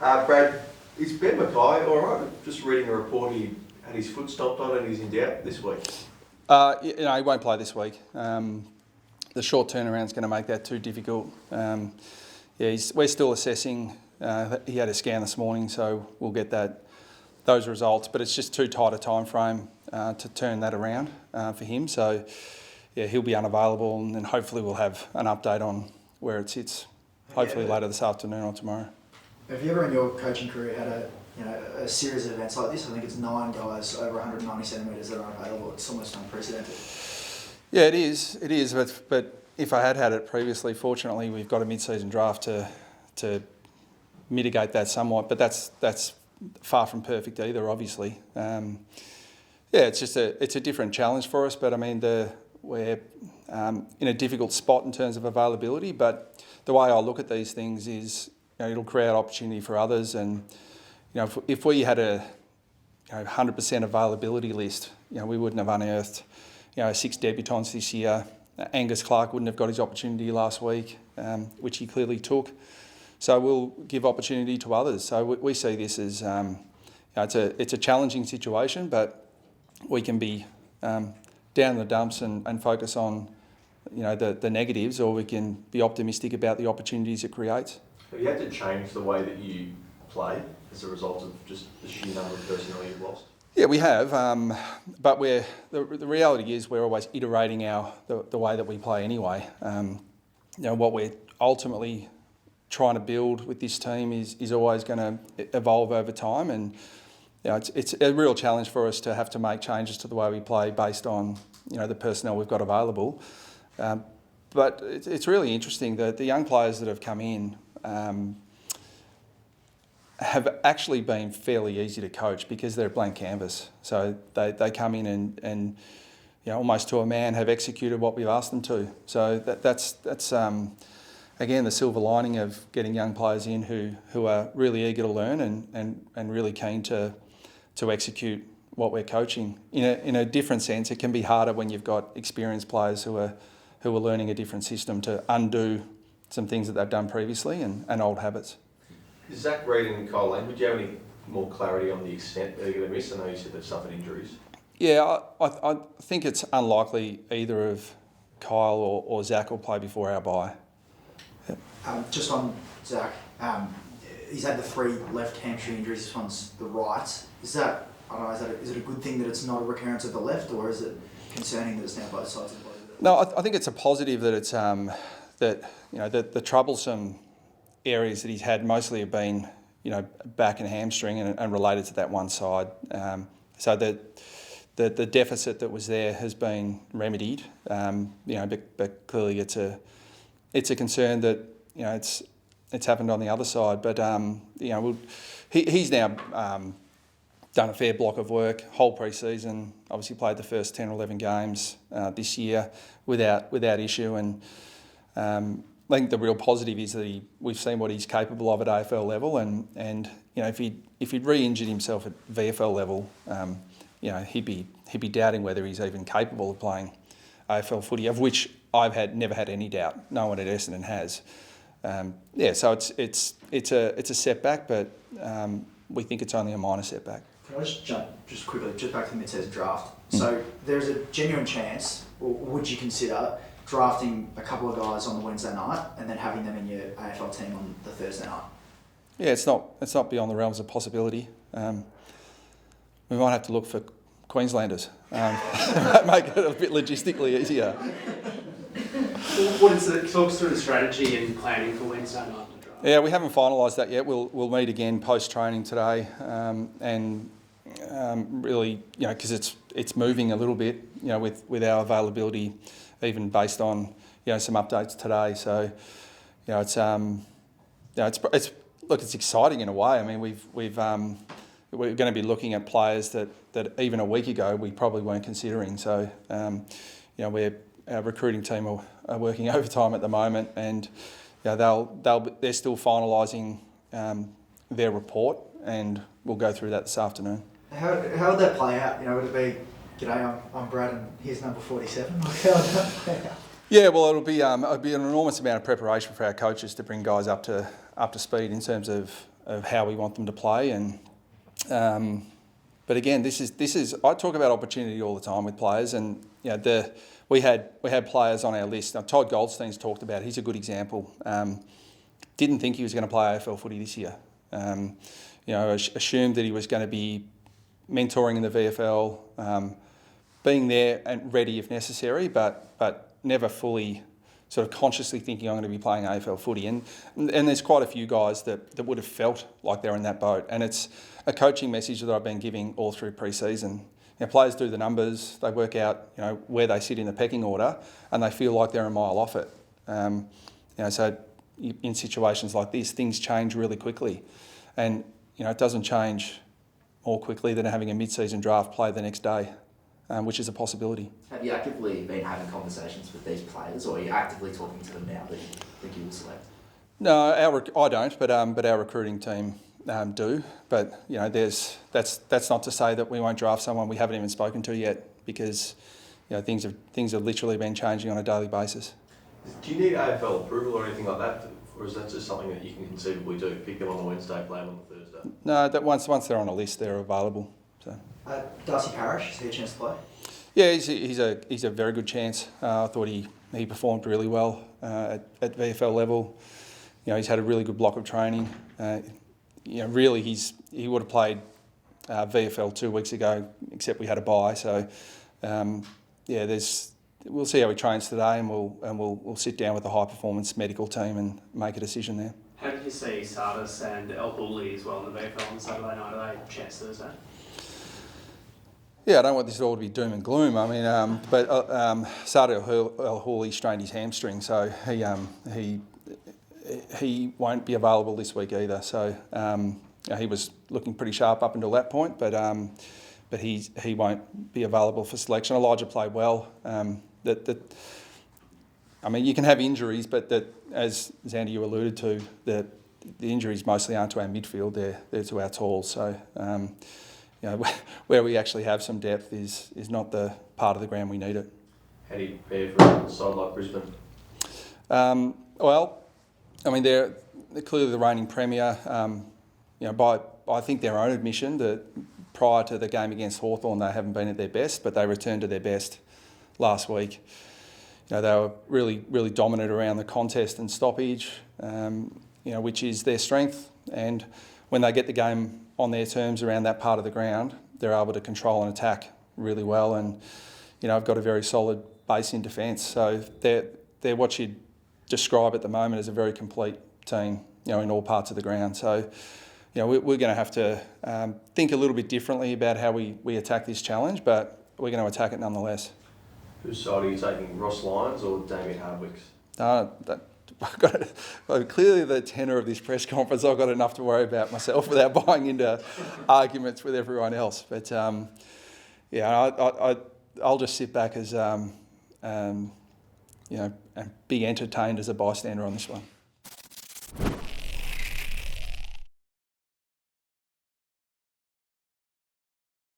Brad, is Ben Mackay all right? Just reading a report, he had his foot stomped on and he's in doubt this week. He won't play this week. The short turnaround is going to make that too difficult. We're still assessing. He had a scan this morning, so we'll get those results. But it's just too tight a time frame to turn that around for him. So he'll be unavailable, and then hopefully we'll have an update on where it sits. Hopefully later this afternoon or tomorrow. Have you ever in your coaching career had a series of events like this? I think it's 9 guys over 190 centimetres that are unavailable. It's almost unprecedented. Yeah, it is. It is. But if I had it previously, fortunately, we've got a mid-season draft to mitigate that somewhat. But that's far from perfect either, obviously. It's a different challenge for us. But I mean, we're in a difficult spot in terms of availability. But the way I look at these things is, it'll create opportunity for others. And if we had a 100% availability list, we wouldn't have unearthed 6 debutants this year. Angus Clark wouldn't have got his opportunity last week, which he clearly took. So we'll give opportunity to others. So we see this as it's a challenging situation, but we can be down in the dumps and focus on the negatives, or we can be optimistic about the opportunities it creates. Have you had to change the way that you play as a result of just the sheer number of personnel you've lost? Yeah, we have, but the reality is we're always iterating the way that we play anyway. What we're ultimately trying to build with this team is always going to evolve over time, and it's a real challenge for us to have to make changes to the way we play based on the personnel we've got available. But it's really interesting that the young players that have come in have actually been fairly easy to coach because they're a blank canvas. So they come in and almost to a man have executed what we've asked them to. So that's again the silver lining of getting young players in who are really eager to learn and really keen to execute what we're coaching. In a different sense, it can be harder when you've got experienced players who are learning a different system to undo some things that they've done previously and old habits. Zach Reid and Kyle Lane, would you have any more clarity on the extent they're going to miss? I know you said they've suffered injuries. Yeah, I think it's unlikely either of Kyle or Zach will play before our bye. Yeah. Just on Zach, he's had the 3 left hamstring injuries. This one's the right. Is it a good thing that it's not a recurrence of the left, or is it concerning that it's now both sides of the body? No, I think it's a positive that it's that the troublesome areas that he's had mostly have been back and hamstring and related to that one side. So that the deficit that was there has been remedied. But clearly it's a concern that it's happened on the other side. But he's now done a fair block of work, whole pre-season. Obviously played the first 10 or 11 games this year without issue. And I think the real positive is that we've seen what he's capable of at AFL level, and if he'd re-injured himself at VFL level, he'd be doubting whether he's even capable of playing AFL footy, of which I've never had any doubt. No one at Essendon has. So it's a setback, but we think it's only a minor setback. Can I just jump quickly back to the mid-season draft? So there's a genuine chance, or would you consider drafting a couple of guys on the Wednesday night and then having them in your AFL team on the Thursday night? Yeah, it's not beyond the realms of possibility. We might have to look for Queenslanders. Make it a bit logistically easier. Talk us through the strategy and planning for Wednesday night to draft. Yeah, we haven't finalised that yet. We'll meet again post-training today, and really, because it's moving a little bit, with our availability, even based on some updates today. So, it's exciting in a way. I mean, we're going to be looking at players that even a week ago we probably weren't considering. So, our recruiting team are working overtime at the moment, and they're still finalising their report, and we'll go through that this afternoon. How would that play out? Would it be, g'day, I'm Brad and here's number 47? How would that play out? Yeah, well, it'll be an enormous amount of preparation for our coaches to bring guys up to speed in terms of how we want them to play. And but again, this is I talk about opportunity all the time with players, and we had players on our list. Now, Todd Goldstein's talked about. He's a good example. Didn't think he was going to play AFL footy this year. Assumed that he was going to be mentoring in the VFL, being there and ready if necessary, but never fully sort of consciously thinking I'm going to be playing AFL footy. And there's quite a few guys that would have felt like they're in that boat. And it's a coaching message that I've been giving all through pre-season. Players do the numbers, they work out where they sit in the pecking order, and they feel like they're a mile off it. So in situations like this, things change really quickly. And it doesn't change more quickly than having a mid-season draft play the next day, which is a possibility. Have you actively been having conversations with these players, or are you actively talking to them now that you think you will select? No, I don't, but our recruiting team do. But that's not to say that we won't draft someone we haven't even spoken to yet, because things have literally been changing on a daily basis. Do you need AFL approval or anything like that, or is that just something that you can conceivably do? Pick them on the Wednesday, play them on the Thursday. No, that once they're on a list, they're available. So. Darcy Parish, is he a chance to play? Yeah, he's a very good chance. I thought he performed really well at VFL level. He's had a really good block of training. Really he would have played VFL 2 weeks ago, except we had a bye. So we'll see how he trains today, and we'll sit down with the high performance medical team and make a decision there. How did you see Sardis and El Bulli as well in the VFL on Saturday night? Are they a chance Thursday? Yeah, I don't want this all to be doom and gloom. I mean, Sardis El Hooley strained his hamstring, so he won't be available this week either. So he was looking pretty sharp up until that point, but he won't be available for selection. Elijah played well. You can have injuries, but as Xander, you alluded to, the injuries mostly aren't to our midfield; they're to our talls. So. Where we actually have some depth is not the part of the ground we need it. How do you prepare for a side like Brisbane? They're clearly the reigning premier. By I think their own admission that prior to the game against Hawthorn, they haven't been at their best, but they returned to their best last week. They were really, really dominant around the contest and stoppage, which is their strength. And when they get the game on their terms around that part of the ground, they're able to control and attack really well, and I've got a very solid base in defence. So they're what you'd describe at the moment as a very complete team, in all parts of the ground. So we're going to have to think a little bit differently about how we attack this challenge, but we're going to attack it nonetheless. Whose side are you taking, Ross Lyons or Damien Hardwick's? Clearly the tenor of this press conference, I've got enough to worry about myself without buying into arguments with everyone else. But I'll just sit back as and be entertained as a bystander on this one.